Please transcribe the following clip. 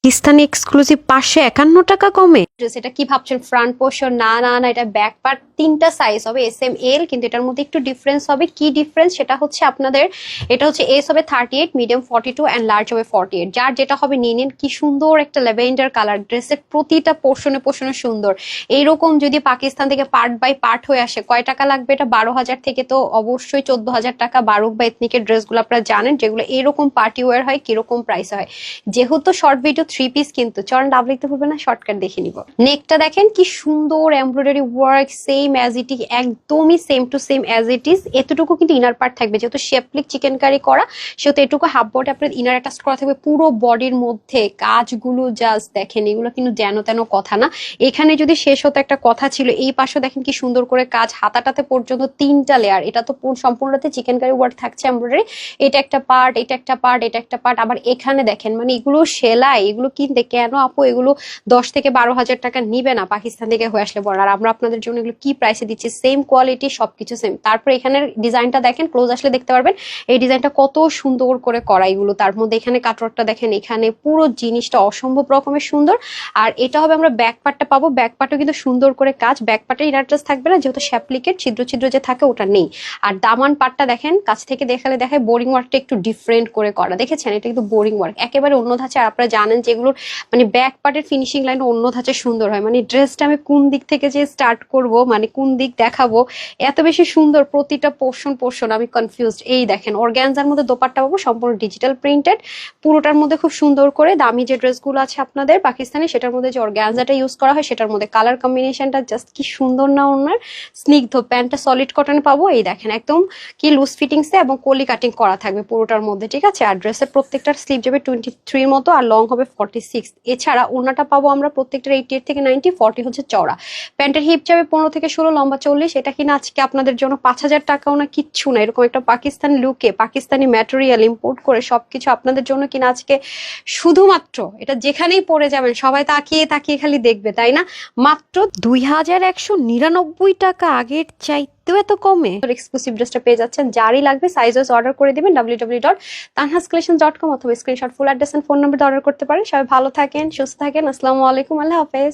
Pakistani exclusive 551 টাকা কমে। এটা কি ভাবছেন ফ্রন্ট পোর্শন? না না না, এটা ব্যাক পার্ট তিনটা সাইজ হবে, এস এম এল, কিন্তু এটার মধ্যে একটু ডিফারেন্স হবে। কি ডিফারেন্স সেটা হচ্ছে আপনাদের, এটা হচ্ছে এস হবে 38, মিডিয়াম 42 এন্ড লার্জ হবে 48। যার যেটা হবে নিয়ে নিন। কি সুন্দর একটা ল্যাভেন্ডার কালার, ড্রেসের প্রতিটা পোর্শনে পোর্শনে সুন্দর। এইরকম যদি পাকিস্তান থেকে পার্ট বাই পার্ট হয়ে আসে কয় টাকা লাগবে? এটা 12,000 থেকে তো অবশ্যই 14,000 টাকা। বারুক বা এথনিকের ড্রেসগুলো আপনারা জানেন, যেগুলো এরকম পার্টি ওয়ার হয় কিরকম প্রাইস হয়। যেহেতু শর্ট ভিডিও 3 পিস, কিন্তু চরণ ডাব লিখতে ভুলবেন না, শর্টকাট দেখে নিব। নেকটা দেখেন কি সুন্দর embroidery work, same as it is, একদমই same to same as it is. এতটুকু কিন্তু ইনার পার্ট থাকবে, যেহেতু শেপলিক চিকেন কারি করা, সেহেতু এটুকু হাফ বডি আপনার ইনার অ্যাটাচ করা থাকবে। পুরো বডির মধ্যে কাজগুলো জাস্ট দেখেন, এগুলো কিন্তু যেন তেন কথা না। এখানে যদি শেষ হতো একটা কথা ছিল, এই পাশে দেখেন কি সুন্দর করে কাজ, হাতাটাতে পর্যন্ত 3টা লেয়ার। এটা তো সম্পূর্ণতে চিকেন কারি ওয়ার্ক থাকছে এমব্রয়ডারি। এটা একটা পার্ট, এটা একটা পার্ট, এটা একটা পার্ট। আবার এখানে দেখেন, মানে এগুলো সেলাই, এগুলো কিনতে কেন আপু এগুলো 10 থেকে 12,000 টাকা নিবে না পাকিস্তান থেকে হয়ে আসলে বড়। আর আমরা আপনাদের জন্য এগুলো কি প্রাইসে দিচ্ছি, সেম কোয়ালিটি, সবকিছু সেম। তারপর এখানের ডিজাইনটা দেখেন, ক্লোজ আসলে দেখতে পারবেন এই ডিজাইনটা কত সুন্দর করে করা এগুলো। তার মধ্যে এখানে কাটওয়ার্কটা দেখেন, এখানে পুরো জিনিসটা অসম্ভব রকমের সুন্দর। আর এটা হবে আমরা ব্যাক পার্টটা পাবো, ব্যাক পার্টও কিন্তু সুন্দর করে কাজ। ব্যাক পার্টে ইনার ড্রেস থাকবে না, যেহেতু শ্যাপলিকের ছিদ্র ছিদ্র যে থাকে ওটা নেই। আর দামান পার্টটা দেখেন, কাছ থেকে দেখালে দেখায় বোরিং ওয়ার্কটা একটু ডিফারেন্ট করে করা, দেখেছেন? এটা কিন্তু বোরিং ওয়ার্ক একেবারে অন্য ধাঁচে। আর আপনারা জানেন যেগুলোর মানে ব্যাক পার্টের ফিনিশিং লাইন অন্য ধাঁচে সুন্দর হয়। মানে ড্রেসটা আমি কোন দিক থেকে যে স্টার্ট করব, মানে কোন দিক দেখাবো, এত বেশি সুন্দর প্রতিটা পোর্শন পোর্শন, আমি কনফিউজড। এই দেখেন, অর্গানজার মধ্যে দোপাট্টা পাবো সম্পূর্ণ ডিজিটাল প্রিন্টেড, পুরোটার মধ্যে খুব সুন্দর করে দামি যে ড্রেসগুলো আছে আপনাদের পাকিস্তানি, সেটার মধ্যে যে অর্গানজাটা ইউজ করা হয় সেটার মধ্যে কালার কম্বিনেশনটা জাস্ট কি সুন্দর না ওনার। স্নিগ্ধ প্যান্টটা সলিড কটনে পাবো, এই দেখেন একদম কি লুজ ফিটিংসে এবং কলি কাটিং করা থাকবে পুরোটার মধ্যে, ঠিক আছে? আর ড্রেসের প্রত্যেকটার স্লিভ যাবে 23 মতো, আর লং হবে 46। এছাড়া ওনাটা পাবো আমরা প্রত্যেকটার 88 থেকে 90, 40 হচ্ছে চওড়া। প্যান্টের হিপ যাবে 15 থেকে 16, লম্বা 40। এটা কিনা আজকে আপনাদের জন্য 5,000 টাকাও না, কিচ্ছু না। এরকম একটা পাকিস্তানি লুকে পাকিস্তানি ম্যাটেরিয়াল ইম্পোর্ট করে সবকিছু আপনাদের জন্য কিনা আজকে শুধুমাত্র, এটা যেখানেই পরে যাবেন সবাই তাকিয়ে তাকিয়ে খালি দেখবে, তাই না? মাত্র 2,199 টাকা, আগের চাইতেও এত কমে এক্সক্লুসিভ ড্রেসটা পেয়ে যাচ্ছেন। যারই লাগবে সাইজ ওয়াইজ অর্ডার করে দিবেন www.tanhascollections.com, অথবা screenshot full address and phone number order করতে পারেন। সবাই ভালো থাকেন, সুস্থ থাকেন, আসসালামু আলাইকুম, আল্লাহ হাফেজ।